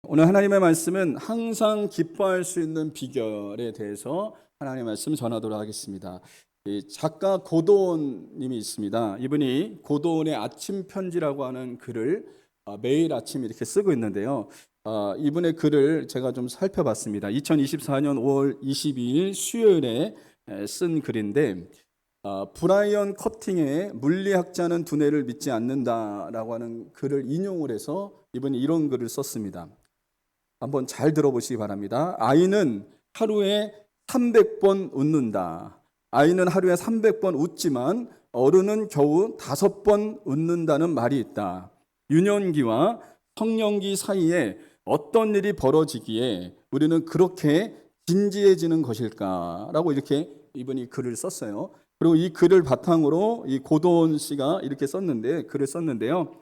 오늘 하나님의 말씀은 항상 기뻐할 수 있는 비결에 대해서 하나님의 말씀을 전하도록 하겠습니다. 이 작가 고도원님이 있습니다. 이분이 고도원의 아침 편지라고 하는 글을 매일 아침 이렇게 쓰고 있는데요. 이분의 글을 제가 좀 살펴봤습니다. 2024년 5월 22일 수요일에 쓴 글인데, 브라이언 커팅의 물리학자는 두뇌를 믿지 않는다라고 하는 글을 인용을 해서 이분이 이런 글을 썼습니다. 한번 잘 들어보시기 바랍니다. 아이는 하루에 300번 웃는다. 아이는 하루에 300번 웃지만 어른은 겨우 5번 웃는다는 말이 있다. 유년기와 성년기 사이에 어떤 일이 벌어지기에 우리는 그렇게 진지해지는 것일까라고 이렇게 이분이 글을 썼어요. 그리고 이 글을 바탕으로 이 고도원 씨가 이렇게 글을 썼는데요.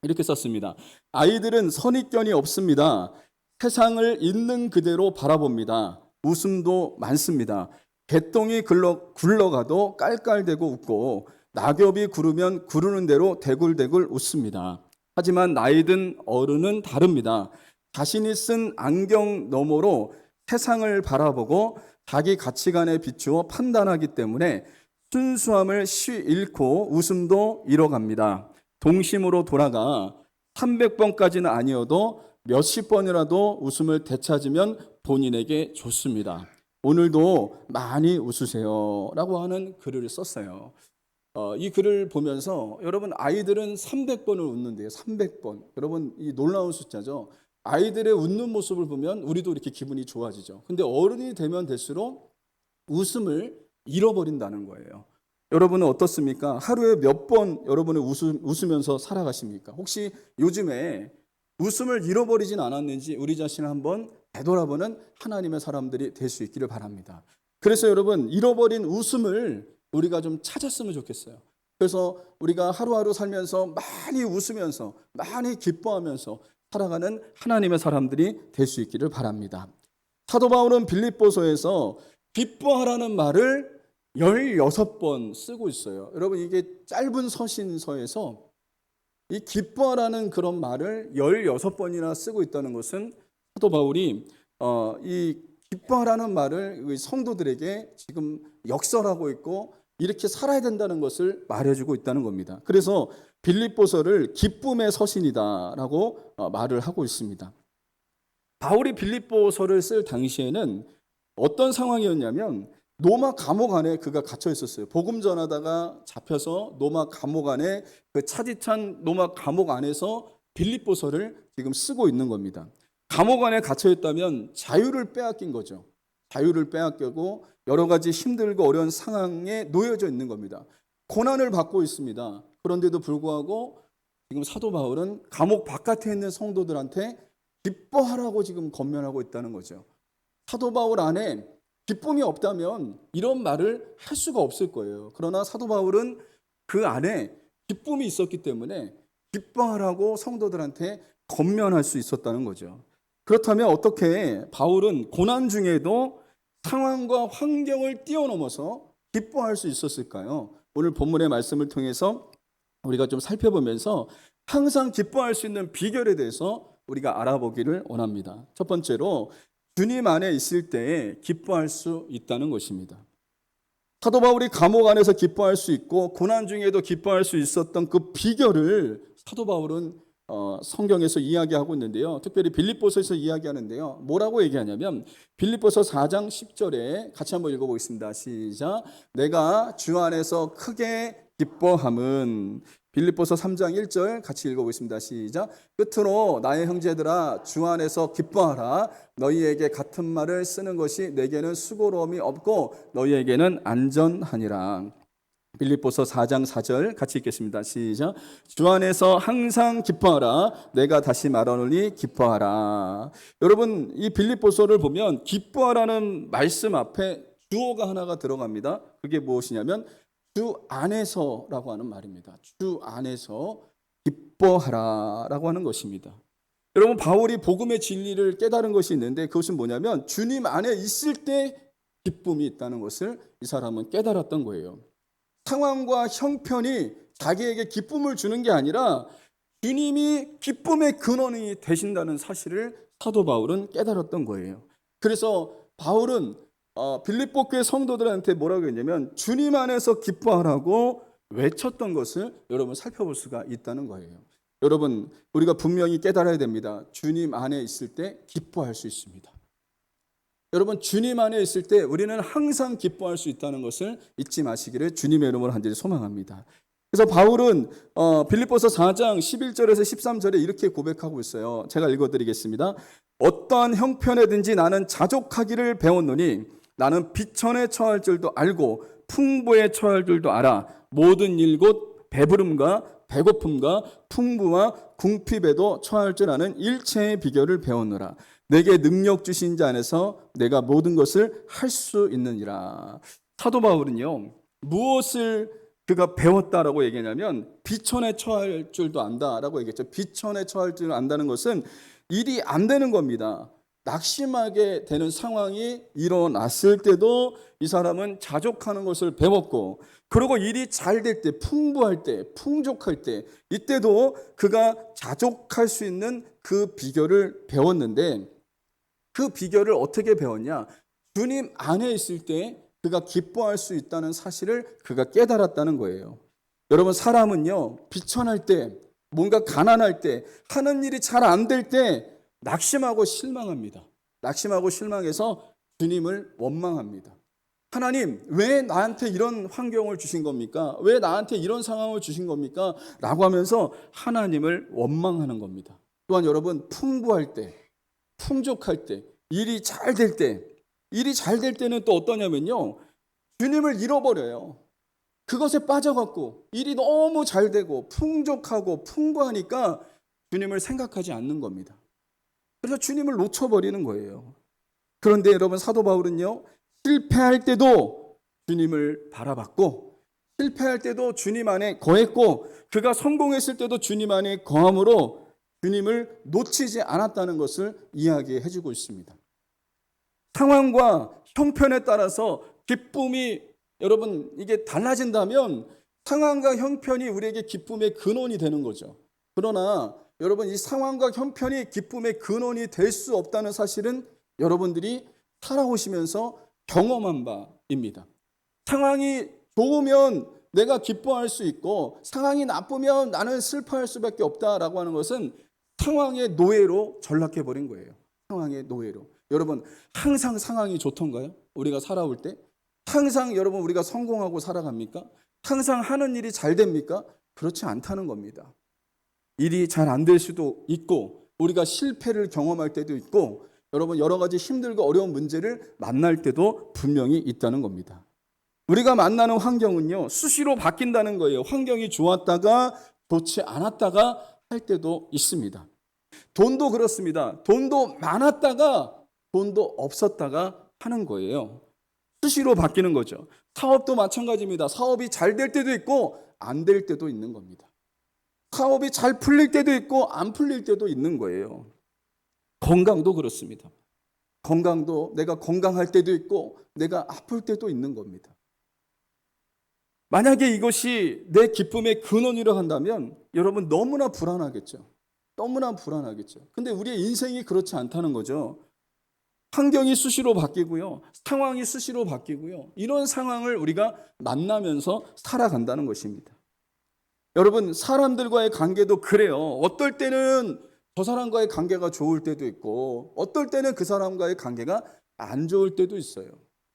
이렇게 썼습니다. 아이들은 선입견이 없습니다. 세상을 있는 그대로 바라봅니다. 웃음도 많습니다. 개똥이 굴러가도 깔깔대고 웃고 낙엽이 구르면 구르는 대로 대굴대굴 웃습니다. 하지만 나이 든 어른은 다릅니다. 자신이 쓴 안경 너머로 세상을 바라보고 자기 가치관에 비추어 판단하기 때문에 순수함을 잃고 웃음도 잃어갑니다. 동심으로 돌아가 300번까지는 아니어도 몇십 번이라도 웃음을 되찾으면 본인에게 좋습니다. 오늘도 많이 웃으세요 라고 하는 글을 썼어요. 이 글을 보면서 여러분, 아이들은 300번을 웃는데요. 300번. 여러분, 이 놀라운 숫자죠. 아이들의 웃는 모습을 보면 우리도 이렇게 기분이 좋아지죠. 근데 어른이 되면 될수록 웃음을 잃어버린다는 거예요. 여러분은 어떻습니까? 하루에 몇 번 여러분은 웃으면서 살아가십니까? 혹시 요즘에 웃음을 잃어버리진 않았는지 우리 자신을 한번 되돌아보는 하나님의 사람들이 될 수 있기를 바랍니다. 그래서 여러분, 잃어버린 웃음을 우리가 좀 찾았으면 좋겠어요. 그래서 우리가 하루하루 살면서 많이 웃으면서 많이 기뻐하면서 살아가는 하나님의 사람들이 될 수 있기를 바랍니다. 사도 바울은 빌립보서에서 기뻐하라는 말을 16번 쓰고 있어요. 여러분, 이게 짧은 서신서에서 이 기뻐하라는 그런 말을 16번이나 쓰고 있다는 것은 사도 바울이 이 기뻐하라는 말을 성도들에게 지금 역설하고 있고 이렇게 살아야 된다는 것을 말해주고 있다는 겁니다. 그래서 빌립보서를 기쁨의 서신이다라고 말을 하고 있습니다. 바울이 빌립보서를 쓸 당시에는 어떤 상황이었냐면 로마 감옥 안에 그가 갇혀 있었어요. 복음 전하다가 잡혀서 로마 감옥 안에, 그 차디찬 로마 감옥 안에서 빌립보서를 지금 쓰고 있는 겁니다. 감옥 안에 갇혀 있다면 자유를 빼앗긴 거죠. 자유를 빼앗기고 여러 가지 힘들고 어려운 상황에 놓여져 있는 겁니다. 고난을 받고 있습니다. 그런데도 불구하고 지금 사도 바울은 감옥 바깥에 있는 성도들한테 기뻐하라고 지금 권면하고 있다는 거죠. 사도 바울 안에 기쁨이 없다면 이런 말을 할 수가 없을 거예요. 그러나 사도 바울은 그 안에 기쁨이 있었기 때문에 기뻐하라고 성도들한테 권면할 수 있었다는 거죠. 그렇다면 어떻게 바울은 고난 중에도 상황과 환경을 뛰어넘어서 기뻐할 수 있었을까요? 오늘 본문의 말씀을 통해서 우리가 좀 살펴보면서 항상 기뻐할 수 있는 비결에 대해서 우리가 알아보기를 원합니다. 첫 번째로, 주님 안에 있을 때에 기뻐할 수 있다는 것입니다. 사도 바울이 감옥 안에서 기뻐할 수 있고 고난 중에도 기뻐할 수 있었던 그 비결을 사도 바울은 성경에서 이야기하고 있는데요. 특별히 빌립보서에서 이야기하는데요. 뭐라고 얘기하냐면 빌립보서 4장 10절에 같이 한번 읽어보겠습니다. 시작. 내가 주 안에서 크게 기뻐함은, 빌립보서 3장 1절 같이 읽어보겠습니다. 시작. 끝으로 나의 형제들아, 주 안에서 기뻐하라. 너희에게 같은 말을 쓰는 것이 내게는 수고로움이 없고 너희에게는 안전하니라. 빌립보서 4장 4절 같이 읽겠습니다. 시작. 주 안에서 항상 기뻐하라. 내가 다시 말하노니 기뻐하라. 여러분, 이 빌립보서를 보면 기뻐하라는 말씀 앞에 주어가 하나가 들어갑니다. 그게 무엇이냐면 주 안에서라고 하는 말입니다. 주 안에서 기뻐하라라고 하는 것입니다. 여러분, 바울이 복음의 진리를 깨달은 것이 있는데 그것은 뭐냐면 주님 안에 있을 때 기쁨이 있다는 것을 이 사람은 깨달았던 거예요. 상황과 형편이 자기에게 기쁨을 주는 게 아니라 주님이 기쁨의 근원이 되신다는 사실을 사도 바울은 깨달았던 거예요. 그래서 바울은 빌립보 교회 성도들한테 뭐라고 했냐면 주님 안에서 기뻐하라고 외쳤던 것을 여러분 살펴볼 수가 있다는 거예요. 여러분, 우리가 분명히 깨달아야 됩니다. 주님 안에 있을 때 기뻐할 수 있습니다. 여러분, 주님 안에 있을 때 우리는 항상 기뻐할 수 있다는 것을 잊지 마시기를 주님의 이름으로 간절히 소망합니다. 그래서 바울은 빌립보서 4장 11절에서 13절에 이렇게 고백하고 있어요. 제가 읽어드리겠습니다. 어떠한 형편에든지 나는 자족하기를 배웠노니 나는 비천에 처할 줄도 알고 풍부에 처할 줄도 알아. 모든 일 곧 배부름과 배고픔과 풍부와 궁핍에도 처할 줄 아는 일체의 비결을 배웠노라. 내게 능력 주신 자 안에서 내가 모든 것을 할 수 있느니라. 사도 바울은요, 무엇을 그가 배웠다라고 얘기하냐면 비천에 처할 줄도 안다라고 얘기했죠. 비천에 처할 줄 안다는 것은 일이 안 되는 겁니다. 낙심하게 되는 상황이 일어났을 때도 이 사람은 자족하는 것을 배웠고, 그리고 일이 잘 될 때, 풍부할 때, 풍족할 때, 이때도 그가 자족할 수 있는 그 비결을 배웠는데, 그 비결을 어떻게 배웠냐? 주님 안에 있을 때 그가 기뻐할 수 있다는 사실을 그가 깨달았다는 거예요. 여러분, 사람은요, 비천할 때, 뭔가 가난할 때, 하는 일이 잘 안 될 때 낙심하고 실망합니다. 낙심하고 실망해서 주님을 원망합니다. 하나님, 왜 나한테 이런 환경을 주신 겁니까? 왜 나한테 이런 상황을 주신 겁니까? 라고 하면서 하나님을 원망하는 겁니다. 또한 여러분, 풍부할 때, 풍족할 때, 일이 잘 될 때는 또 어떠냐면요, 주님을 잃어버려요. 그것에 빠져갖고 일이 너무 잘 되고 풍족하고 풍부하니까 주님을 생각하지 않는 겁니다. 그래서 주님을 놓쳐버리는 거예요. 그런데 여러분, 사도 바울은요, 실패할 때도 주님을 바라봤고, 실패할 때도 주님 안에 거했고, 그가 성공했을 때도 주님 안에 거함으로 주님을 놓치지 않았다는 것을 이야기해 주고 있습니다. 상황과 형편에 따라서 기쁨이, 여러분, 이게 달라진다면 상황과 형편이 우리에게 기쁨의 근원이 되는 거죠. 그러나 여러분, 이 상황과 형편이 기쁨의 근원이 될 수 없다는 사실은 여러분들이 살아오시면서 경험한 바입니다. 상황이 좋으면 내가 기뻐할 수 있고 상황이 나쁘면 나는 슬퍼할 수밖에 없다라고 하는 것은 상황의 노예로 전락해버린 거예요. 상황의 노예로. 여러분, 항상 상황이 좋던가요? 우리가 살아올 때? 항상 여러분 우리가 성공하고 살아갑니까? 항상 하는 일이 잘 됩니까? 그렇지 않다는 겁니다. 일이 잘 안 될 수도 있고 우리가 실패를 경험할 때도 있고 여러분 여러 가지 힘들고 어려운 문제를 만날 때도 분명히 있다는 겁니다. 우리가 만나는 환경은요, 수시로 바뀐다는 거예요. 환경이 좋았다가 좋지 않았다가 할 때도 있습니다. 돈도 그렇습니다. 돈도 많았다가 돈도 없었다가 하는 거예요. 수시로 바뀌는 거죠. 사업도 마찬가지입니다. 사업이 잘 될 때도 있고 안 될 때도 있는 겁니다. 사업이 잘 풀릴 때도 있고 안 풀릴 때도 있는 거예요. 건강도 그렇습니다. 건강도 내가 건강할 때도 있고 내가 아플 때도 있는 겁니다. 만약에 이것이 내 기쁨의 근원이라 한다면 여러분 너무나 불안하겠죠. 너무나 불안하겠죠. 근데 우리의 인생이 그렇지 않다는 거죠. 환경이 수시로 바뀌고요. 상황이 수시로 바뀌고요. 이런 상황을 우리가 만나면서 살아간다는 것입니다. 여러분, 사람들과의 관계도 그래요. 어떨 때는 저 사람과의 관계가 좋을 때도 있고 어떨 때는 그 사람과의 관계가 안 좋을 때도 있어요.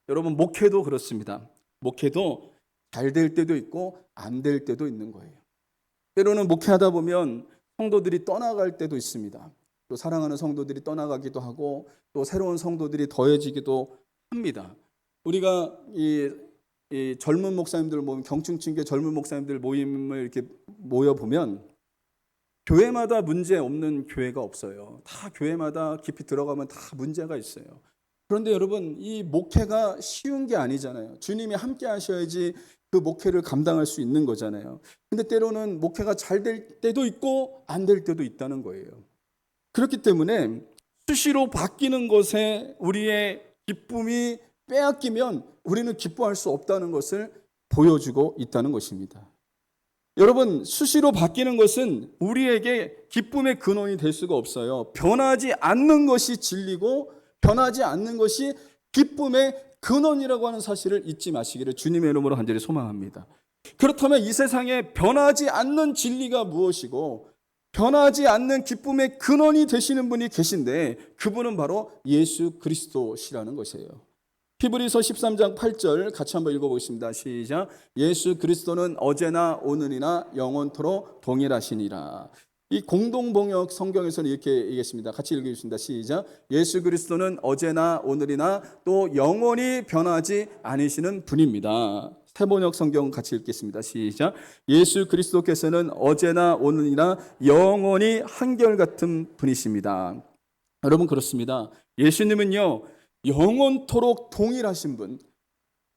여러분, 목회도 그렇습니다. 목회도 잘 될 때도 있고 안 될 때도 있는 거예요. 때로는 목회하다 보면 성도들이 떠나갈 때도 있습니다. 또 사랑하는 성도들이 떠나가기도 하고 또 새로운 성도들이 더해지기도 합니다. 우리가 이 젊은 목사님들 모임, 경충친교 젊은 목사님들 모임을 이렇게 모여보면 교회마다 문제 없는 교회가 없어요. 다 교회마다 깊이 들어가면 다 문제가 있어요. 그런데 여러분, 이 목회가 쉬운 게 아니잖아요. 주님이 함께 하셔야지 그 목회를 감당할 수 있는 거잖아요. 근데 때로는 목회가 잘 될 때도 있고 안 될 때도 있다는 거예요. 그렇기 때문에 수시로 바뀌는 것에 우리의 기쁨이 빼앗기면 우리는 기뻐할 수 없다는 것을 보여주고 있다는 것입니다. 여러분, 수시로 바뀌는 것은 우리에게 기쁨의 근원이 될 수가 없어요. 변하지 않는 것이 진리고 변하지 않는 것이 기쁨의 근원이라고 하는 사실을 잊지 마시기를 주님의 이름으로 간절히 소망합니다. 그렇다면 이 세상에 변하지 않는 진리가 무엇이고 변하지 않는 기쁨의 근원이 되시는 분이 계신데 그분은 바로 예수 그리스도시라는 것이에요. 히브리서 13장 8절 같이 한번 읽어보겠습니다. 시작. 예수 그리스도는 어제나 오늘이나 영원토록 동일하시니라. 이 공동번역 성경에서는 이렇게 얘기했습니다. 같이 읽겠습니다. 시작. 예수 그리스도는 어제나 오늘이나 또 영원히 변하지 않으시는 분입니다. 세번역 성경 같이 읽겠습니다. 시작. 예수 그리스도께서는 어제나 오늘이나 영원히 한결같은 분이십니다. 여러분, 그렇습니다. 예수님은요, 영원토록 동일하신 분,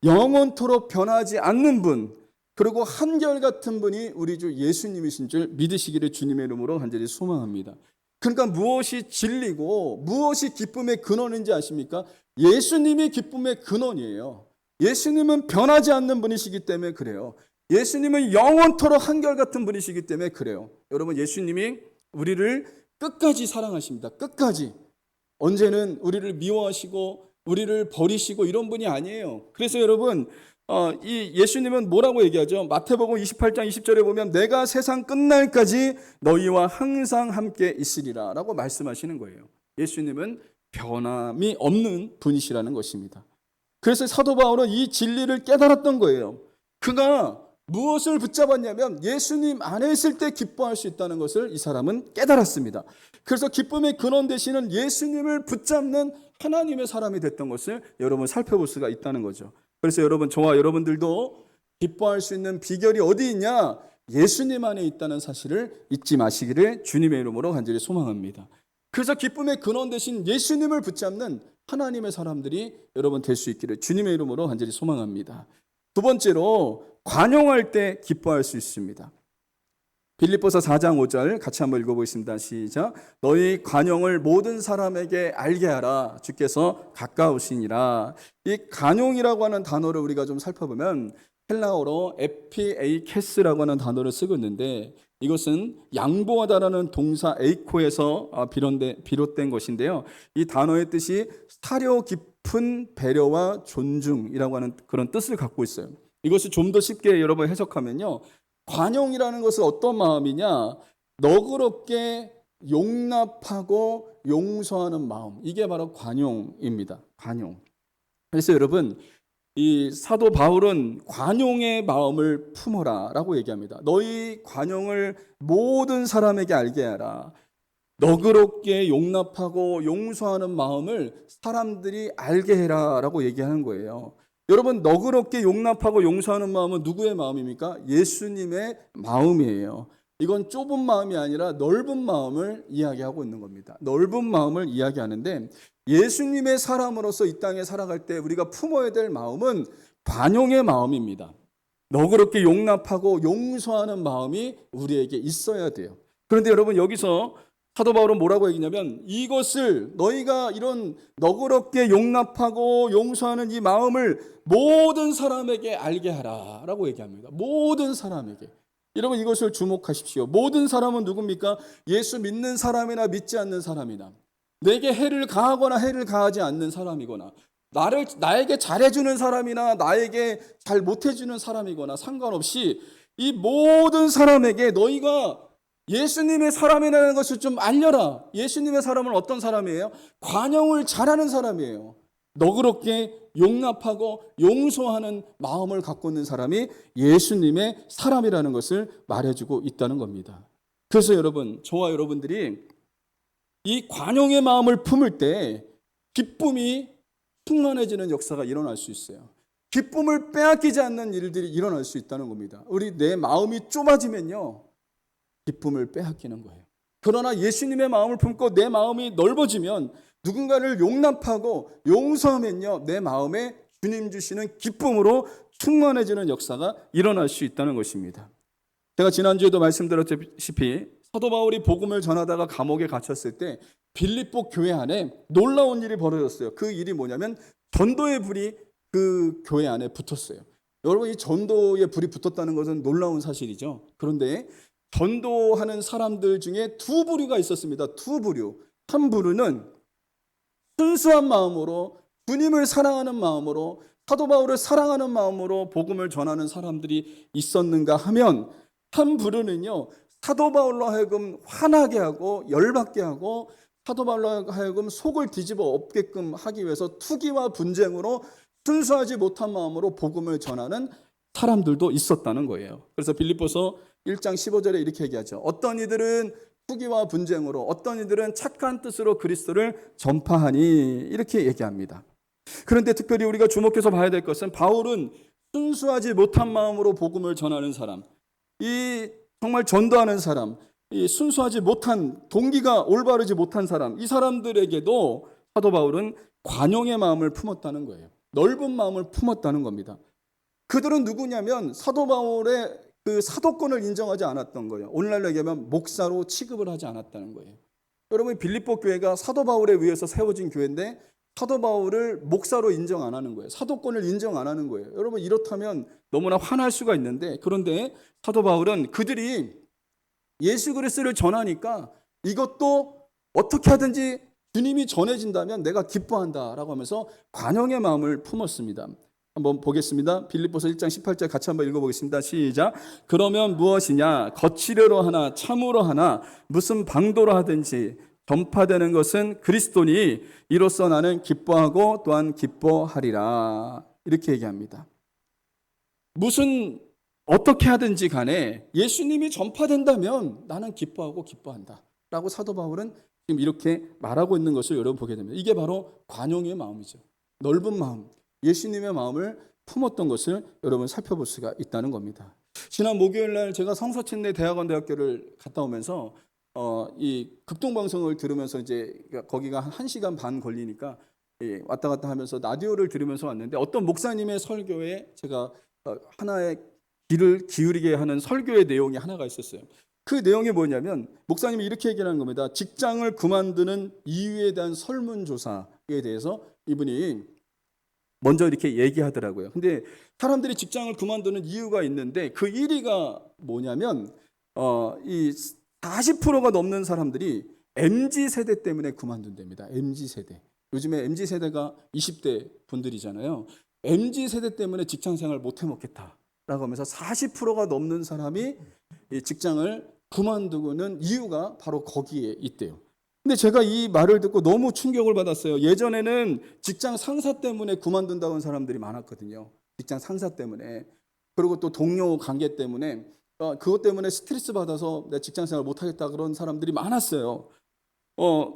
영원토록 변하지 않는 분, 그리고 한결같은 분이 우리 주 예수님이신 줄 믿으시기를 주님의 이름으로 간절히 소망합니다. 그러니까 무엇이 진리고 무엇이 기쁨의 근원인지 아십니까? 예수님이 기쁨의 근원이에요. 예수님은 변하지 않는 분이시기 때문에 그래요. 예수님은 영원토록 한결같은 분이시기 때문에 그래요. 여러분, 예수님이 우리를 끝까지 사랑하십니다. 끝까지. 언제는 우리를 미워하시고 우리를 버리시고 이런 분이 아니에요. 그래서 여러분, 이 예수님은 뭐라고 얘기하죠? 마태복음 28장 20절에 보면 내가 세상 끝날까지 너희와 항상 함께 있으리라 라고 말씀하시는 거예요. 예수님은 변함이 없는 분이시라는 것입니다. 그래서 사도 바울은 이 진리를 깨달았던 거예요. 그가 무엇을 붙잡았냐면 예수님 안에 있을 때 기뻐할 수 있다는 것을 이 사람은 깨달았습니다. 그래서 기쁨의 근원 되시는 예수님을 붙잡는 하나님의 사람이 됐던 것을 여러분 살펴볼 수가 있다는 거죠. 그래서 여러분, 저와 여러분들도 기뻐할 수 있는 비결이 어디 있냐? 예수님 안에 있다는 사실을 잊지 마시기를 주님의 이름으로 간절히 소망합니다. 그래서 기쁨의 근원 되신 예수님을 붙잡는 하나님의 사람들이 여러분 될 수 있기를 주님의 이름으로 간절히 소망합니다. 두 번째로, 관용할 때 기뻐할 수 있습니다. 빌립보서 4장 5절 같이 한번 읽어보겠습니다. 시작. 너희 관용을 모든 사람에게 알게 하라. 주께서 가까우시니라. 이 관용이라고 하는 단어를 우리가 좀 살펴보면 헬라어로 에피에이케스라고 하는 단어를 쓰고 있는데 이것은 양보하다라는 동사 에이코에서 비롯된 것인데요. 이 단어의 뜻이 사려 깊은 배려와 존중이라고 하는 그런 뜻을 갖고 있어요. 이것을 좀 더 쉽게 여러분 해석하면요, 관용이라는 것은 어떤 마음이냐? 너그럽게 용납하고 용서하는 마음, 이게 바로 관용입니다. 관용. 그래서 여러분, 이 사도 바울은 관용의 마음을 품어라 라고 얘기합니다. 너희 관용을 모든 사람에게 알게 하라. 너그럽게 용납하고 용서하는 마음을 사람들이 알게 해라 라고 얘기하는 거예요. 여러분, 너그럽게 용납하고 용서하는 마음은 누구의 마음입니까? 예수님의 마음이에요. 이건 좁은 마음이 아니라 넓은 마음을 이야기하고 있는 겁니다. 넓은 마음을 이야기하는데 예수님의 사람으로서 이 땅에 살아갈 때 우리가 품어야 될 마음은 관용의 마음입니다. 너그럽게 용납하고 용서하는 마음이 우리에게 있어야 돼요. 그런데 여러분, 여기서 사도 바울은 뭐라고 얘기냐면 이것을 너희가 이런 너그럽게 용납하고 용서하는 이 마음을 모든 사람에게 알게 하라 라고 얘기합니다. 모든 사람에게. 여러분, 이것을 주목하십시오. 모든 사람은 누굽니까? 예수 믿는 사람이나 믿지 않는 사람이나 내게 해를 가하거나 해를 가하지 않는 사람이거나 나에게 잘해주는 사람이나 나에게 잘 못해주는 사람이거나 상관없이 이 모든 사람에게 너희가 예수님의 사람이라는 것을 좀 알려라. 예수님의 사람은 어떤 사람이에요? 관용을 잘하는 사람이에요. 너그럽게 용납하고 용서하는 마음을 갖고 있는 사람이 예수님의 사람이라는 것을 말해주고 있다는 겁니다. 그래서 여러분, 저와 여러분들이 이 관용의 마음을 품을 때 기쁨이 충만해지는 역사가 일어날 수 있어요. 기쁨을 빼앗기지 않는 일들이 일어날 수 있다는 겁니다. 내 마음이 좁아지면요, 기쁨을 빼앗기는 거예요. 그러나 예수님의 마음을 품고 내 마음이 넓어지면 누군가를 용납하고 용서하면요, 내 마음에 주님 주시는 기쁨으로 충만해지는 역사가 일어날 수 있다는 것입니다. 제가 지난주에도 말씀드렸다시피 사도 바울이 복음을 전하다가 감옥에 갇혔을 때 빌립보 교회 안에 놀라운 일이 벌어졌어요. 그 일이 뭐냐면 전도의 불이 그 교회 안에 붙었어요. 여러분, 이 전도에 불이 붙었다는 것은 놀라운 사실이죠. 그런데 전도하는 사람들 중에 두 부류가 있었습니다. 두 부류. 한 부류는 순수한 마음으로, 주님을 사랑하는 마음으로, 사도 바울을 사랑하는 마음으로 복음을 전하는 사람들이 있었는가 하면, 한 부류는요, 사도 바울로 하여금 화나게 하고 열받게 하고 사도 바울로 하여금 속을 뒤집어 엎게끔 하기 위해서 투기와 분쟁으로 순수하지 못한 마음으로 복음을 전하는 사람들도 있었다는 거예요. 그래서 빌립보서 1장 15절에 이렇게 얘기하죠. 어떤 이들은 투기와 분쟁으로, 어떤 이들은 착한 뜻으로 그리스도를 전파하니, 이렇게 얘기합니다. 그런데 특별히 우리가 주목해서 봐야 될 것은, 바울은 순수하지 못한 마음으로 복음을 전하는 사람, 이 정말 전도하는 사람, 이 순수하지 못한, 동기가 올바르지 못한 사람, 이 사람들에게도 사도 바울은 관용의 마음을 품었다는 거예요. 넓은 마음을 품었다는 겁니다. 그들은 누구냐면 사도 바울의 그 사도권을 인정하지 않았던 거예요. 오늘날로 얘기하면 목사로 취급을 하지 않았다는 거예요. 여러분, 빌립보 교회가 사도 바울에 의해서 세워진 교회인데 사도 바울을 목사로 인정 안 하는 거예요. 사도권을 인정 안 하는 거예요. 여러분, 이렇다면 너무나 화날 수가 있는데, 그런데 사도 바울은 그들이 예수 그리스도를 전하니까 이것도 어떻게 하든지 주님이 전해진다면 내가 기뻐한다라고 하면서 관용의 마음을 품었습니다. 한번 보겠습니다. 빌립보서 1장 18절 같이 한번 읽어보겠습니다. 시작. 그러면 무엇이냐? 거칠어로 하나 참으로 하나 무슨 방도로 하든지 전파되는 것은 그리스도니 이로써 나는 기뻐하고 또한 기뻐하리라. 이렇게 얘기합니다. 무슨 어떻게 하든지 간에 예수님이 전파된다면 나는 기뻐하고 기뻐한다 라고 사도 바울은 지금 이렇게 말하고 있는 것을 여러분 보게 됩니다. 이게 바로 관용의 마음이죠. 넓은 마음, 예수님의 마음을 품었던 것을 여러분 살펴볼 수가 있다는 겁니다. 지난 목요일 날 제가 성서친내 대학원대학교를 갔다 오면서 이 극동방송을 들으면서 이제 거기가 한 1시간 반 걸리니까 왔다 갔다 하면서 라디오를 들으면서 왔는데, 어떤 목사님의 설교에 제가 하나의 귀를 기울이게 하는 설교의 내용이 하나가 있었어요. 그 내용이 뭐냐면 목사님이 이렇게 얘기하는 겁니다. 직장을 그만두는 이유에 대한 설문조사에 대해서 이분이 먼저 이렇게 얘기하더라고요. 근데 사람들이 직장을 그만두는 이유가 있는데 그 1위가 뭐냐면 이 40%가 넘는 사람들이 MZ세대 때문에 그만둔답니다. MZ세대. 요즘에 MZ세대가 20대 분들이잖아요. MZ세대 때문에 직장생활 못 해먹겠다 라고 하면서 40%가 넘는 사람이 직장을 그만두는 이유가 바로 거기에 있대요. 근데 제가 이 말을 듣고 너무 충격을 받았어요. 예전에는 직장 상사 때문에 그만둔다고 하는 사람들이 많았거든요. 직장 상사 때문에. 그리고 또 동료 관계 때문에, 그것 때문에 스트레스 받아서 내 직장 생활 못 하겠다 그런 사람들이 많았어요.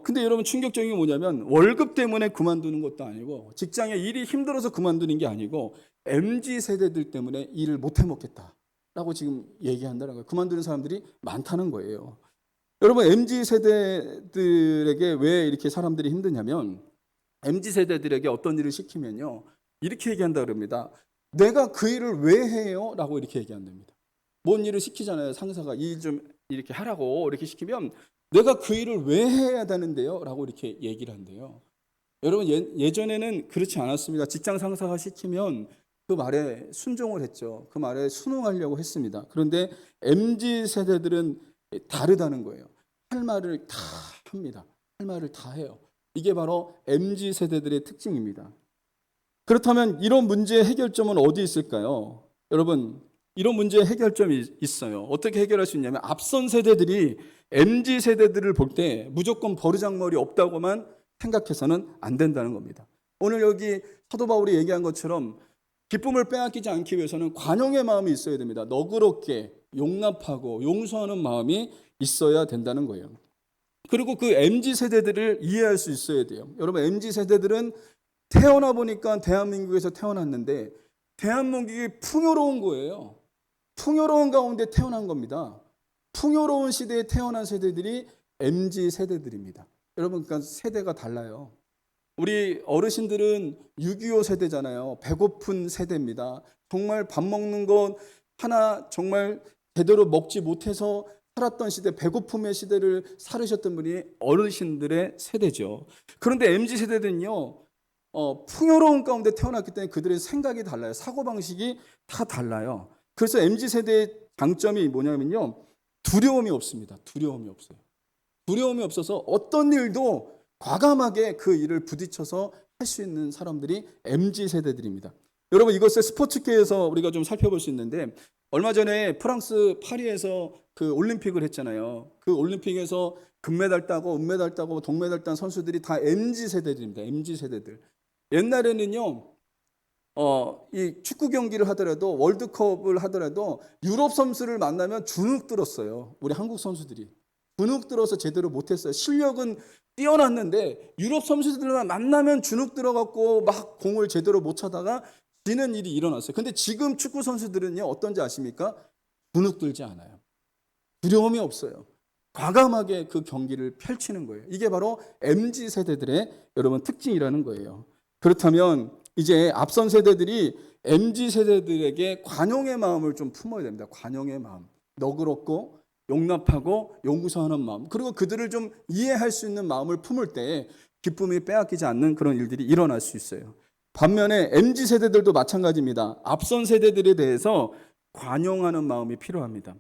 근데 여러분, 충격적인 게 뭐냐면 월급 때문에 그만두는 것도 아니고 직장에 일이 힘들어서 그만두는 게 아니고 MZ 세대들 때문에 일을 못 해먹겠다라고 지금 얘기한다는 거예요. 그만두는 사람들이 많다는 거예요. 여러분, MZ 세대들에게 왜 이렇게 사람들이 힘드냐면, MZ 세대들에게 어떤 일을 시키면요 이렇게 얘기한다 그럽니다. 내가 그 일을 왜 해요? 라고 이렇게 얘기한답니다. 뭔 일을 시키잖아요. 상사가 이 일 좀 이렇게 하라고 이렇게 시키면 내가 그 일을 왜 해야 되는데요? 라고 이렇게 얘기를 한대요. 여러분, 예전에는 그렇지 않았습니다. 직장 상사가 시키면 그 말에 순종을 했죠. 그 말에 순응하려고 했습니다. 그런데 MZ 세대들은 다르다는 거예요. 할 말을 다 합니다. 할 말을 다 해요. 이게 바로 MZ 세대들의 특징입니다. 그렇다면 이런 문제의 해결점은 어디 있을까요? 여러분, 이런 문제의 해결점이 있어요. 어떻게 해결할 수 있냐면, 앞선 세대들이 MZ 세대들을 볼 때 무조건 버르장머리 없다고만 생각해서는 안 된다는 겁니다. 오늘 여기 사도 바울이 얘기한 것처럼 기쁨을 빼앗기지 않기 위해서는 관용의 마음이 있어야 됩니다. 너그럽게 용납하고 용서하는 마음이 있어야 된다는 거예요. 그리고 그 MZ 세대들을 이해할 수 있어야 돼요. 여러분, MZ 세대들은 태어나 보니까 대한민국에서 태어났는데 대한민국이 풍요로운 거예요. 풍요로운 가운데 태어난 겁니다. 풍요로운 시대에 태어난 세대들이 MZ 세대들입니다. 여러분, 그러니까 세대가 달라요. 우리 어르신들은 6.25 세대잖아요. 배고픈 세대입니다. 정말 밥 먹는 것 하나 정말 제대로 먹지 못해서 살았던 시대, 배고픔의 시대를 살으셨던 분이 어르신들의 세대죠. 그런데 MZ 세대는요, 풍요로운 가운데 태어났기 때문에 그들의 생각이 달라요. 사고방식이 다 달라요. 그래서 MZ세대의 장점이 뭐냐면요. 두려움이 없습니다. 두려움이 없어요. 두려움이 없어서 어떤 일도 과감하게 그 일을 부딪혀서 할 수 있는 사람들이 MZ세대들입니다. 여러분 이것을 스포츠계에서 우리가 좀 살펴볼 수 있는데 얼마 전에 프랑스 파리에서 그 올림픽을 했잖아요. 그 올림픽에서 금메달 따고 은메달 따고 동메달 딴 선수들이 다 MZ세대들입니다. MZ세대들. 옛날에는요. 이 축구 경기를 하더라도 월드컵을 하더라도 유럽 선수를 만나면 주눅 들었어요. 우리 한국 선수들이. 주눅 들어서 제대로 못했어요. 실력은 뛰어났는데 유럽 선수들만 만나면 주눅 들어갖고 막 공을 제대로 못 차다가 지는 일이 일어났어요. 근데 지금 축구 선수들은요 어떤지 아십니까? 주눅 들지 않아요. 두려움이 없어요. 과감하게 그 경기를 펼치는 거예요. 이게 바로 MZ 세대들의 여러분 특징이라는 거예요. 그렇다면 이제 앞선 세대들이 MZ 세대들에게 관용의 마음을 좀 품어야 됩니다. 관용의 마음. 너그럽고 용납하고 용서하는 마음. 그리고 그들을 좀 이해할 수 있는 마음을 품을 때 기쁨이 빼앗기지 않는 그런 일들이 일어날 수 있어요. 반면에 MZ 세대들도 마찬가지입니다. 앞선 세대들에 대해서 관용하는 마음이 필요합니다.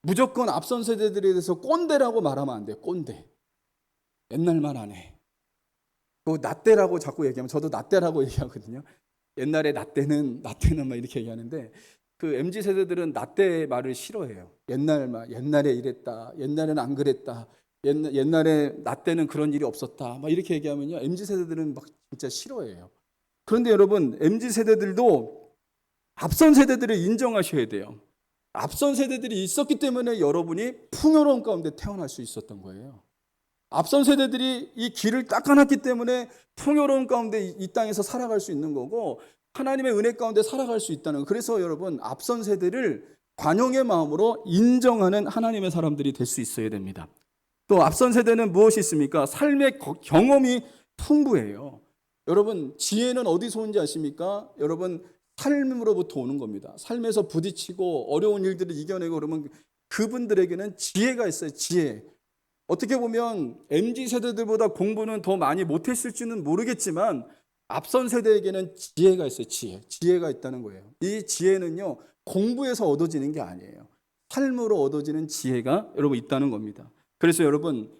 무조건 앞선 세대들에 대해서 꼰대라고 말하면 안 돼요. 꼰대. 옛날 말 안 해. 그 나때라고 자꾸 얘기하면 저도 나때라고 얘기하거든요. 옛날에 나때는 막 이렇게 얘기하는데 그 MZ 세대들은 나때 말을 싫어해요. 옛날 말, 옛날에 이랬다. 옛날에는 안 그랬다. 옛날에 나때는 그런 일이 없었다. 막 이렇게 얘기하면요. MZ 세대들은 막 진짜 싫어해요. 그런데 여러분, MZ 세대들도 앞선 세대들을 인정하셔야 돼요. 앞선 세대들이 있었기 때문에 여러분이 풍요로운 가운데 태어날 수 있었던 거예요. 앞선 세대들이 이 길을 닦아놨기 때문에 풍요로운 가운데 이 땅에서 살아갈 수 있는 거고 하나님의 은혜 가운데 살아갈 수 있다는 거예요. 그래서 여러분 앞선 세대를 관용의 마음으로 인정하는 하나님의 사람들이 될 수 있어야 됩니다. 또 앞선 세대는 무엇이 있습니까? 삶의 경험이 풍부해요. 여러분 지혜는 어디서 오는지 아십니까? 여러분 삶으로부터 오는 겁니다. 삶에서 부딪히고 어려운 일들을 이겨내고 그러면 그분들에게는 지혜가 있어요. 지혜. 어떻게 보면 MZ 세대들보다 공부는 더 많이 못했을지는 모르겠지만 앞선 세대에게는 지혜가 있어요. 지혜가 있다는 거예요. 이 지혜는요 공부에서 얻어지는 게 아니에요. 삶으로 얻어지는 지혜가 여러분 있다는 겁니다. 그래서 여러분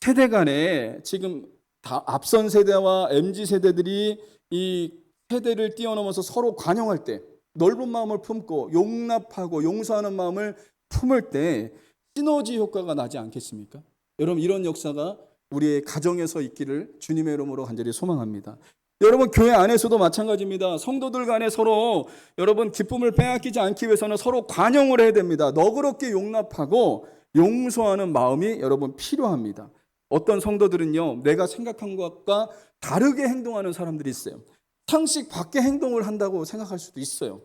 세대 간에 지금 다 앞선 세대와 MZ 세대들이 이 세대를 뛰어넘어서 서로 관용할 때 넓은 마음을 품고 용납하고 용서하는 마음을 품을 때 시너지 효과가 나지 않겠습니까? 여러분 이런 역사가 우리의 가정에서 있기를 주님의 이름으로 간절히 소망합니다. 여러분 교회 안에서도 마찬가지입니다. 성도들 간에 서로 여러분 기쁨을 빼앗기지 않기 위해서는 서로 관용을 해야 됩니다. 너그럽게 용납하고 용서하는 마음이 여러분 필요합니다. 어떤 성도들은요 내가 생각한 것과 다르게 행동하는 사람들이 있어요. 상식 밖의 행동을 한다고 생각할 수도 있어요.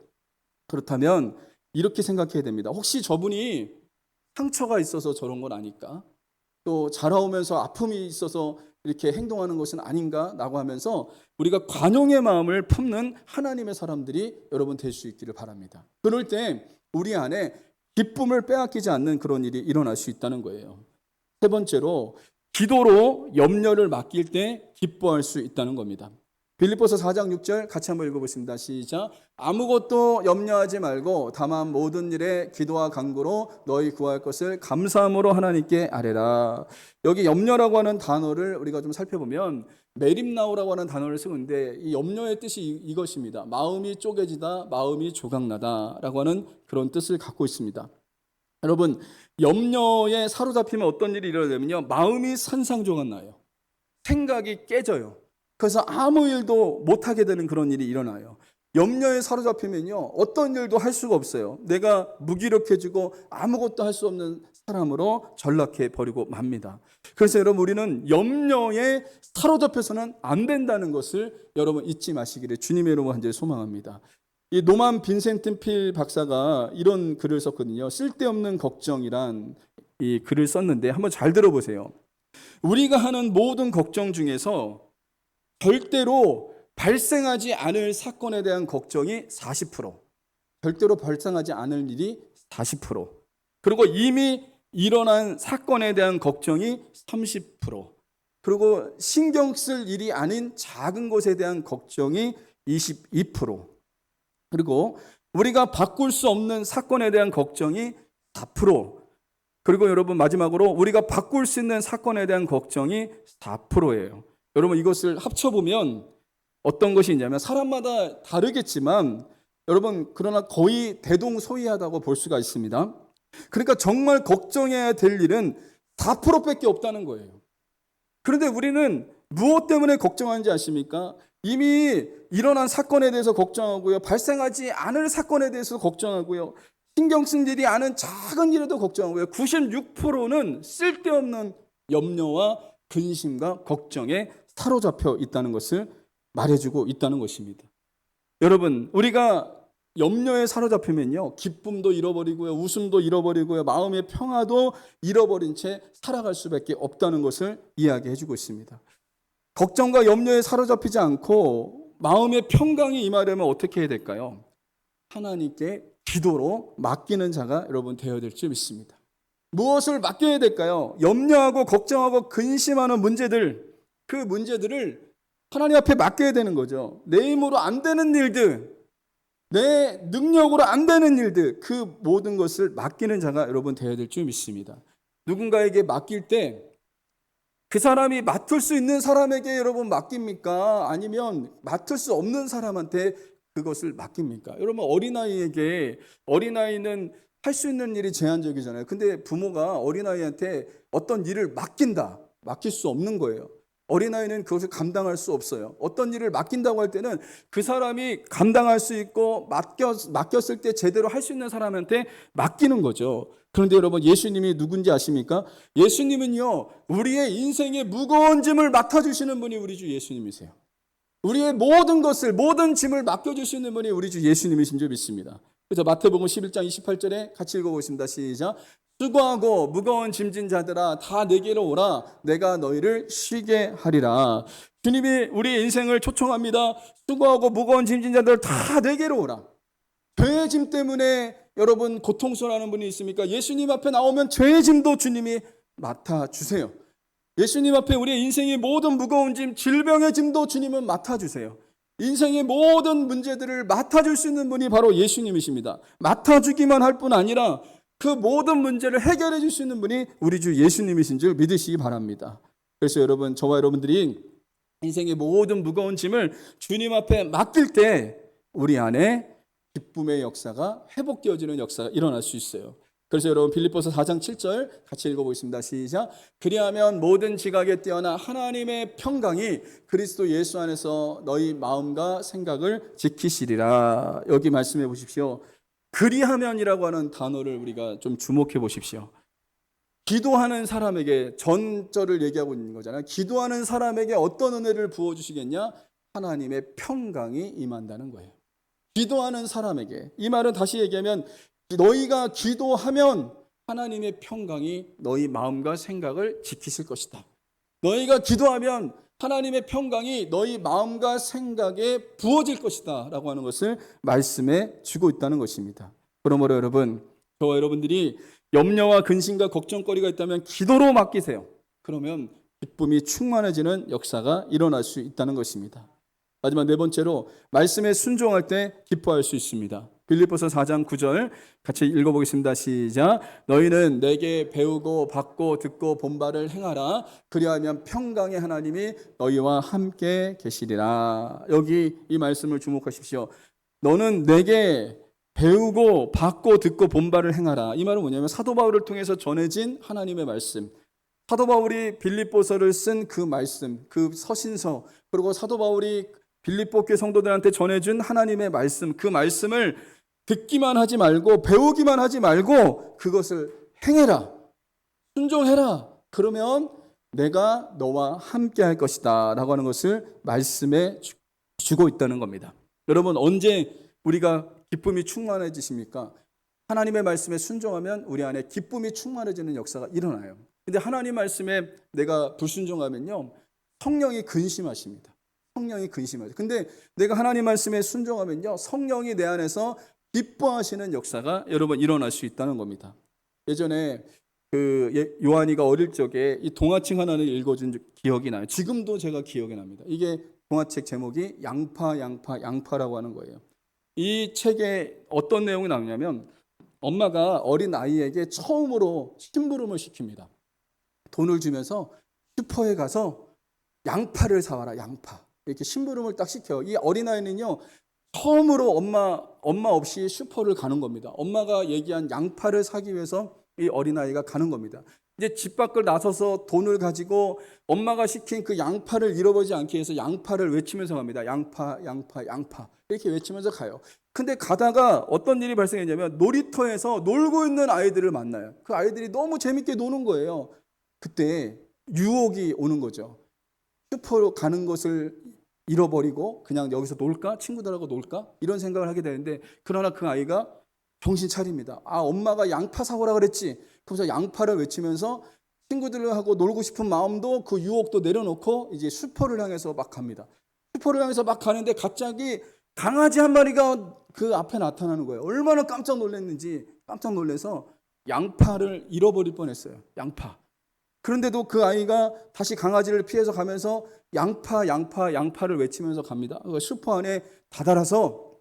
그렇다면 이렇게 생각해야 됩니다. 혹시 저분이 상처가 있어서 저런 건 아닐까? 또 자라오면서 아픔이 있어서 이렇게 행동하는 것은 아닌가라고 하면서 우리가 관용의 마음을 품는 하나님의 사람들이 여러분 될 수 있기를 바랍니다. 그럴 때 우리 안에 기쁨을 빼앗기지 않는 그런 일이 일어날 수 있다는 거예요. 세 번째로 기도로 염려를 맡길 때 기뻐할 수 있다는 겁니다. 빌립보서 4장 6절 같이 한번 읽어보겠습니다. 시작. 아무것도 염려하지 말고 다만 모든 일에 기도와 간구로 너희 구할 것을 감사함으로 하나님께 아뢰라. 여기 염려라고 하는 단어를 우리가 좀 살펴보면 메림나우라고 하는 단어를 쓰는데 이 염려의 뜻이 이것입니다. 마음이 쪼개지다, 마음이 조각나다 라고 하는 그런 뜻을 갖고 있습니다. 여러분 염려에 사로잡히면 어떤 일이 일어나냐면요 마음이 산산조각나요. 생각이 깨져요. 그래서 아무 일도 못하게 되는 그런 일이 일어나요. 염려에 사로잡히면요 어떤 일도 할 수가 없어요. 내가 무기력해지고 아무것도 할 수 없는 사람으로 전락해 버리고 맙니다. 그래서 여러분 우리는 염려에 사로잡혀서는 안 된다는 것을 여러분 잊지 마시기를 주님의 이름으로 간절히 소망합니다. 이 노만 빈센트 필 박사가 이런 글을 썼거든요. 쓸데없는 걱정이란 이 글을 썼는데 한번 잘 들어보세요. 우리가 하는 모든 걱정 중에서 절대로 발생하지 않을 사건에 대한 걱정이 40%, 절대로 발생하지 않을 일이 40%, 그리고 이미 일어난 사건에 대한 걱정이 30%, 그리고 신경 쓸 일이 아닌 작은 것에 대한 걱정이 22%, 그리고 우리가 바꿀 수 없는 사건에 대한 걱정이 4%, 그리고 여러분 마지막으로 우리가 바꿀 수 있는 사건에 대한 걱정이 4%예요. 여러분 이것을 합쳐보면 어떤 것이 있냐면 사람마다 다르겠지만 여러분 그러나 거의 대동소이하다고 볼 수가 있습니다. 그러니까 정말 걱정해야 될 일은 4%밖에 없다는 거예요. 그런데 우리는 무엇 때문에 걱정하는지 아십니까? 이미 일어난 사건에 대해서 걱정하고요. 발생하지 않을 사건에 대해서 걱정하고요. 신경 쓴 일이 아닌 작은 일에도 걱정하고요. 96%는 쓸데없는 염려와 근심과 걱정에 사로잡혀 있다는 것을 말해주고 있다는 것입니다. 여러분, 우리가 염려에 사로잡히면요, 기쁨도 잃어버리고요, 웃음도 잃어버리고요, 마음의 평화도 잃어버린 채 살아갈 수밖에 없다는 것을 이야기해주고 있습니다. 걱정과 염려에 사로잡히지 않고 마음의 평강이 임하려면 어떻게 해야 될까요? 하나님께 기도로 맡기는 자가 여러분 되어야 될 줄 믿습니다. 무엇을 맡겨야 될까요? 염려하고 걱정하고 근심하는 문제들, 그 문제들을 하나님 앞에 맡겨야 되는 거죠. 내 힘으로 안 되는 일들, 내 능력으로 안 되는 일들, 그 모든 것을 맡기는 자가 여러분 되어야 될 줄 믿습니다. 누군가에게 맡길 때 그 사람이 맡을 수 있는 사람에게 여러분 맡깁니까? 아니면 맡을 수 없는 사람한테 그것을 맡깁니까? 여러분 어린아이에게, 어린아이는 할 수 있는 일이 제한적이잖아요. 근데 부모가 어린아이한테 어떤 일을 맡긴다, 맡길 수 없는 거예요. 어린아이는 그것을 감당할 수 없어요. 어떤 일을 맡긴다고 할 때는 그 사람이 감당할 수 있고 맡겼을 때 제대로 할 수 있는 사람한테 맡기는 거죠. 그런데 여러분 예수님이 누군지 아십니까? 예수님은요, 우리의 인생의 무거운 짐을 맡아주시는 분이 우리 주 예수님이세요. 우리의 모든 것을, 모든 짐을 맡겨주시는 분이 우리 주 예수님이신 줄 믿습니다. 그래서 마태복음 11장 28절에 같이 읽어보겠습니다. 시작. 수고하고 무거운 짐진 자들아 다 내게로 오라. 내가 너희를 쉬게 하리라. 주님이 우리 인생을 초청합니다. 수고하고 무거운 짐진 자들 다 내게로 오라. 죄의 짐 때문에 여러분 고통스러워하는 분이 있습니까? 예수님 앞에 나오면 죄의 짐도 주님이 맡아주세요. 예수님 앞에 우리의 인생의 모든 무거운 짐, 질병의 짐도 주님은 맡아주세요. 인생의 모든 문제들을 맡아줄 수 있는 분이 바로 예수님이십니다. 맡아주기만 할 뿐 아니라 그 모든 문제를 해결해 줄 수 있는 분이 우리 주 예수님이신 줄 믿으시기 바랍니다. 그래서 여러분, 저와 여러분들이 인생의 모든 무거운 짐을 주님 앞에 맡길 때 우리 안에 기쁨의 역사가, 회복되어지는 역사가 일어날 수 있어요. 그래서 여러분 빌립보서 4장 7절 같이 읽어보겠습니다. 시작. 그리하면 모든 지각에 뛰어나 하나님의 평강이 그리스도 예수 안에서 너희 마음과 생각을 지키시리라. 여기 말씀해 보십시오. 그리하면이라고 하는 단어를 우리가 좀 주목해 보십시오. 기도하는 사람에게, 전절을 얘기하고 있는 거잖아요. 기도하는 사람에게 어떤 은혜를 부어주시겠냐? 하나님의 평강이 임한다는 거예요. 기도하는 사람에게. 이 말은 다시 얘기하면 너희가 기도하면 하나님의 평강이 너희 마음과 생각을 지키실 것이다. 너희가 기도하면 하나님의 평강이 너희 마음과 생각에 부어질 것이다 라고 하는 것을 말씀해 주고 있다는 것입니다. 그러므로 여러분, 저와 여러분들이 염려와 근심과 걱정거리가 있다면 기도로 맡기세요. 그러면 기쁨이 충만해지는 역사가 일어날 수 있다는 것입니다. 마지막 네 번째로, 말씀에 순종할 때 기뻐할 수 있습니다. 빌립보서 4장 9절 같이 읽어보겠습니다. 시작. 너희는 내게 배우고 받고 듣고 본 바를 행하라. 그리하면 평강의 하나님이 너희와 함께 계시리라. 여기 이 말씀을 주목하십시오. 너는 내게 배우고 받고 듣고 본 바를 행하라. 이 말은 뭐냐면 사도 바울을 통해서 전해진 하나님의 말씀, 사도 바울이 빌립보서를 쓴 그 말씀, 그 서신서, 그리고 사도 바울이 빌립보 교회 성도들한테 전해준 하나님의 말씀, 그 말씀을 듣기만 하지 말고 배우기만 하지 말고 그것을 행해라, 순종해라. 그러면 내가 너와 함께 할 것이다 라고 하는 것을 말씀해 주고 있다는 겁니다. 여러분, 언제 우리가 기쁨이 충만해지십니까? 하나님의 말씀에 순종하면 우리 안에 기쁨이 충만해지는 역사가 일어나요. 근데 하나님 말씀에 내가 불순종하면요, 성령이 근심하십니다. 성령이 근심하죠. 근데 내가 하나님 말씀에 순종하면요, 성령이 내 안에서 기뻐하시는 역사가 여러분 일어날 수 있다는 겁니다. 예전에 요한이가 어릴 적에 이 동화책 하나를 읽어준 기억이 나요. 지금도 제가 기억이 납니다. 이게 동화책 제목이 양파라고 하는 거예요. 이 책에 어떤 내용이 나오냐면 엄마가 어린 아이에게 처음으로 심부름을 시킵니다. 돈을 주면서 슈퍼에 가서 양파를 사와라, 양파. 이렇게 심부름을 딱 시켜요. 이 어린아이는요, 처음으로 엄마 없이 슈퍼를 가는 겁니다. 엄마가 얘기한 양파를 사기 위해서 이 어린아이가 가는 겁니다. 이제 집 밖을 나서서 돈을 가지고 엄마가 시킨 그 양파를 잃어버리지 않기 위해서 양파를 외치면서 갑니다. 양파. 이렇게 외치면서 가요. 근데 가다가 어떤 일이 발생했냐면 놀이터에서 놀고 있는 아이들을 만나요. 그 아이들이 너무 재밌게 노는 거예요. 그때 유혹이 오는 거죠. 슈퍼로 가는 것을 잃어버리고 그냥 여기서 놀까? 친구들하고 놀까? 이런 생각을 하게 되는데, 그러나 그 아이가 정신 차립니다. 아, 엄마가 양파 사오라 그랬지. 그래서 양파를 외치면서 친구들하고 놀고 싶은 마음도 그 유혹도 내려놓고 이제 슈퍼를 향해서 막 갑니다. 슈퍼를 향해서 막 가는데 갑자기 강아지 한 마리가 그 앞에 나타나는 거예요. 얼마나 깜짝 놀랐는지 깜짝 놀라서 양파를 잃어버릴 뻔했어요. 양파. 그런데도 그 아이가 다시 강아지를 피해서 가면서 양파를 외치면서 갑니다. 슈퍼 안에 다다라서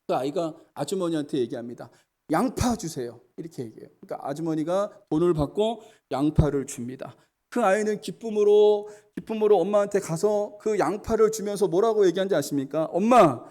그 아이가 아주머니한테 얘기합니다. 양파 주세요. 이렇게 얘기해요. 그러니까 아주머니가 돈을 받고 양파를 줍니다. 그 아이는 기쁨으로 엄마한테 가서 그 양파를 주면서 뭐라고 얘기한지 아십니까? 엄마,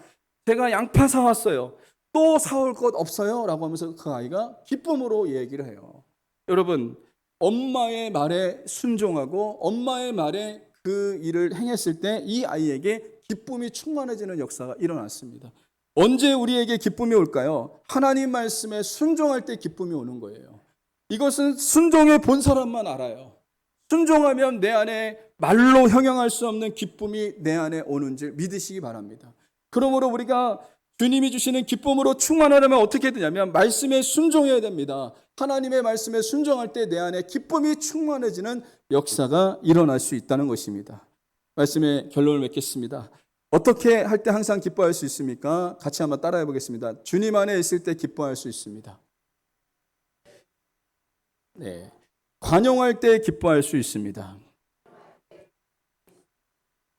제가 양파 사왔어요. 또 사올 것 없어요? 라고 하면서 그 아이가 기쁨으로 얘기를 해요. 여러분, 엄마의 말에 순종하고 엄마의 말에 그 일을 행했을 때 이 아이에게 기쁨이 충만해지는 역사가 일어났습니다. 언제 우리에게 기쁨이 올까요? 하나님 말씀에 순종할 때 기쁨이 오는 거예요. 이것은 순종해 본 사람만 알아요. 순종하면 내 안에 말로 형용할 수 없는 기쁨이 내 안에 오는 줄 믿으시기 바랍니다. 그러므로 우리가 주님이 주시는 기쁨으로 충만하려면 어떻게 되냐면 말씀에 순종해야 됩니다. 하나님의 말씀에 순종할 때 내 안에 기쁨이 충만해지는 역사가 일어날 수 있다는 것입니다. 말씀의 결론을 맺겠습니다. 어떻게 할 때 항상 기뻐할 수 있습니까? 같이 한번 따라해 보겠습니다. 주님 안에 있을 때 기뻐할 수 있습니다. 네. 관용할 때 기뻐할 수 있습니다.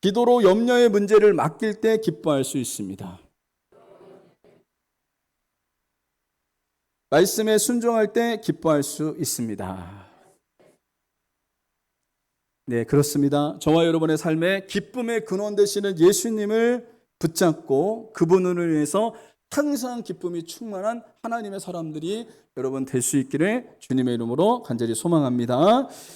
기도로 염려의 문제를 맡길 때 기뻐할 수 있습니다. 말씀에 순종할 때 기뻐할 수 있습니다. 네, 그렇습니다. 저와 여러분의 삶에 기쁨의 근원 되시는 예수님을 붙잡고 그분을 위해서 항상 기쁨이 충만한 하나님의 사람들이 여러분 될 수 있기를 주님의 이름으로 간절히 소망합니다.